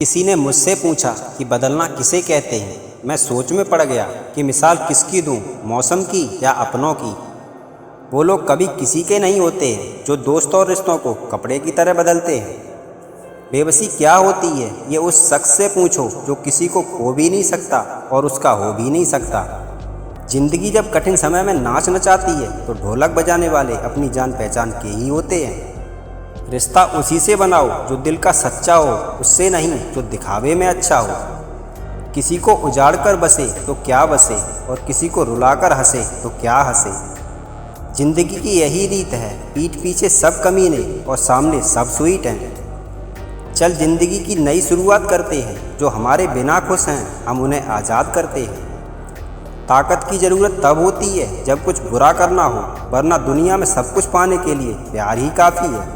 किसी ने मुझसे पूछा कि बदलना किसे कहते हैं। मैं सोच में पड़ गया कि मिसाल किसकी दूं, मौसम की या अपनों की। वो लोग कभी किसी के नहीं होते हैं जो दोस्त और रिश्तों को कपड़े की तरह बदलते हैं। बेबसी क्या होती है ये उस शख्स से पूछो जो किसी को खो भी नहीं सकता और उसका हो भी नहीं सकता। जिंदगी जब कठिन समय में नाच नचाती है तो ढोलक बजाने वाले अपनी जान पहचान के ही होते हैं। रिश्ता उसी से बनाओ जो दिल का सच्चा हो, उससे नहीं जो दिखावे में अच्छा हो। किसी को उजाड़ कर बसे तो क्या बसे और किसी को रुलाकर हंसे तो क्या हंसे। जिंदगी की यही रीत है, पीठ पीछे सब कमीने और सामने सब स्वीट हैं। चल जिंदगी की नई शुरुआत करते हैं, जो हमारे बिना खुश हैं हम उन्हें आज़ाद करते हैं। ताकत की ज़रूरत तब होती है जब कुछ बुरा करना हो, वरना दुनिया में सब कुछ पाने के लिए प्यार ही काफ़ी है।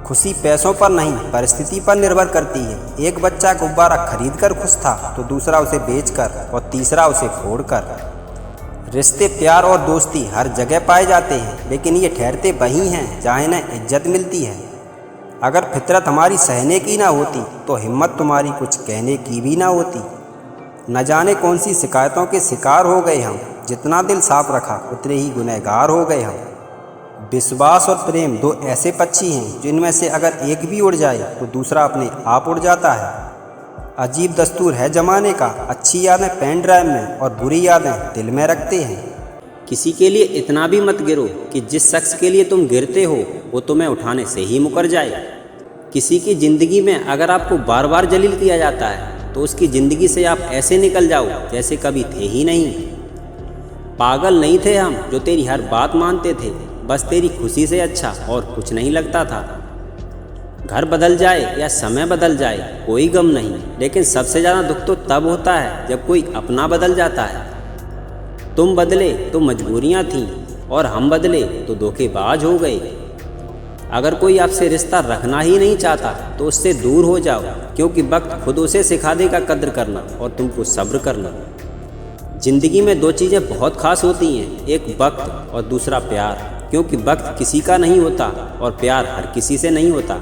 खुशी पैसों पर नहीं परिस्थिति पर निर्भर करती है। एक बच्चा गुब्बारा खरीद कर खुश था तो दूसरा उसे बेचकर और तीसरा उसे फोड़कर। रिश्ते, प्यार और दोस्ती हर जगह पाए जाते हैं, लेकिन ये ठहरते वहीं हैं जहाँ इन्हें इज्जत मिलती है। अगर फितरत हमारी सहने की ना होती तो हिम्मत तुम्हारी कुछ कहने की भी ना होती। न जाने कौन सी शिकायतों के शिकार हो गए हम, जितना दिल साफ रखा उतने ही गुनहगार हो गए हम। विश्वास और प्रेम दो ऐसे पक्षी हैं जिनमें से अगर एक भी उड़ जाए तो दूसरा अपने आप उड़ जाता है। अजीब दस्तूर है ज़माने का, अच्छी यादें पेन ड्राइव में और बुरी यादें दिल में रखते हैं। किसी के लिए इतना भी मत गिरो कि जिस शख्स के लिए तुम गिरते हो वो तुम्हें उठाने से ही मुकर जाए। किसी की ज़िंदगी में अगर आपको बार बार जलील किया जाता है तो उसकी ज़िंदगी से आप ऐसे निकल जाओ जैसे कभी थे ही नहीं। पागल नहीं थे हम जो तेरी हर बात मानते थे, बस तेरी खुशी से अच्छा और कुछ नहीं लगता था। घर बदल जाए या समय बदल जाए कोई गम नहीं, लेकिन सबसे ज़्यादा दुख तो तब होता है जब कोई अपना बदल जाता है। तुम बदले तो मजबूरियां थीं और हम बदले तो धोखेबाज हो गए। अगर कोई आपसे रिश्ता रखना ही नहीं चाहता तो उससे दूर हो जाओ, क्योंकि वक्त खुद उसे सिखा देगा कद्र करना और तुमको सब्र करना। ज़िंदगी में दो चीज़ें बहुत खास होती हैं, एक वक्त और दूसरा प्यार, क्योंकि वक्त किसी का नहीं होता और प्यार हर किसी से नहीं होता।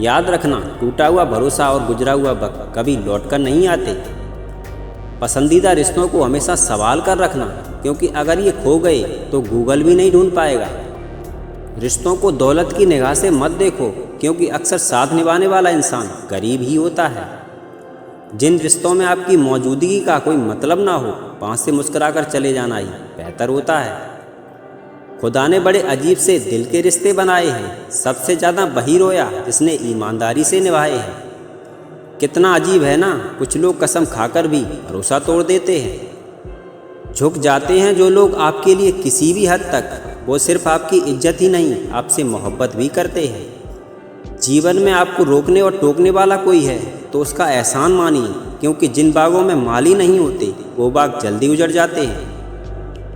याद रखना, टूटा हुआ भरोसा और गुजरा हुआ वक्त कभी लौट कर नहीं आते। पसंदीदा रिश्तों को हमेशा संभाल कर रखना, क्योंकि अगर ये खो गए तो गूगल भी नहीं ढूंढ पाएगा। रिश्तों को दौलत की निगाह से मत देखो, क्योंकि अक्सर साथ निभाने वाला इंसान गरीब ही होता है। जिन रिश्तों में आपकी मौजूदगी का कोई मतलब ना हो, वहाँ से मुस्कुराकर चले जाना ही बेहतर होता है। खुदा ने बड़े अजीब से दिल के रिश्ते बनाए हैं, सबसे ज़्यादा वही रोया जिसने ईमानदारी से निभाए हैं। कितना अजीब है ना, कुछ लोग कसम खाकर भी भरोसा तोड़ देते हैं। झुक जाते हैं जो लोग आपके लिए किसी भी हद तक, वो सिर्फ आपकी इज्जत ही नहीं आपसे मोहब्बत भी करते हैं। जीवन में आपको रोकने और टोकने वाला कोई है तो उसका एहसान मानिए, क्योंकि जिन बागों में माली नहीं होते वो बाग जल्दी उजड़ जाते हैं।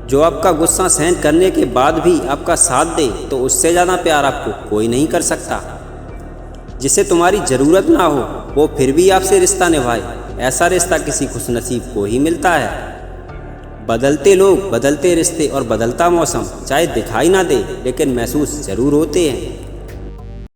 जो आपका गुस्सा सहन करने के बाद भी आपका साथ दे तो उससे ज़्यादा प्यार आपको कोई नहीं कर सकता। जिसे तुम्हारी ज़रूरत ना हो वो फिर भी आपसे रिश्ता निभाए, ऐसा रिश्ता किसी खुशनसीब को ही मिलता है। बदलते लोग, बदलते रिश्ते और बदलता मौसम चाहे दिखाई ना दे, लेकिन महसूस ज़रूर होते हैं।